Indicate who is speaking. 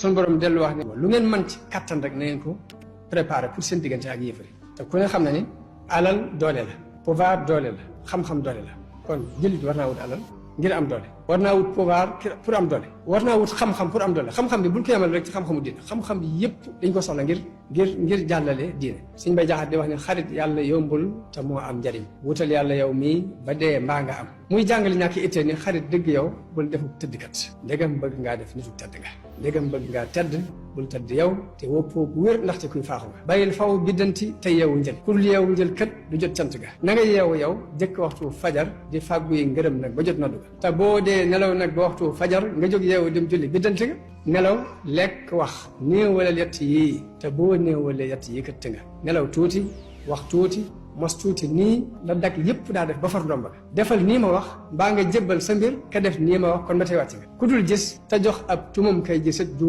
Speaker 1: sun borom dellu wax ne lu ngeen mën ci kattan rek na ngeen ko préparer pour seen diggante ak yéefari te ku ne xam na ni alal doole la pouvoir doole la xam-xam doole la kon jullit war naa wut alal ngir am doole war naa wut pouvoir pour am doole war naa wut xam-xam pour am doole xam-xam bi bul ko yemal rek ci xam-xamu diine xam-xam bi yëpp dañ ko soxla ngir jàllale diine suñ bay jaxat di wax ne xarit yàlla yombul te moo am njariñ wutal yàlla yow mii ba dee mbaa nga am muy jàngale ñàkk ittee ni xarit dëgg yow bul defu tëddkat ndegam bëgg ngaa def nitu tëdd nga ndegam bëgg ngaa tëdd bul tëdd yow te woppoo bu wér ndaxte kuy faaxu nga bàyyil faw biddanti te yeewu njël ku dul yeewu njël kat du jot cant ga na nga yeewu yow jëkk waxtu fajar di fàggu yi ngërëm nag ba jot noddu ga te boo dee nelaw nag ba waxtu fajar nga jóg yeewu dem julli biddanti nga nelaw lekk wax néewalal yett yii te boo néewalee yett yi kat nga nelaw tuuti wax tuuti mos tuuti nii la dakk yëpp daa def ba far ndomba defal nii ma wax mbaa nga jébbal sa mbir ka def nii ma wax kon ba tey wàcc nga ku dul gis te jox ab tumam kay gisit du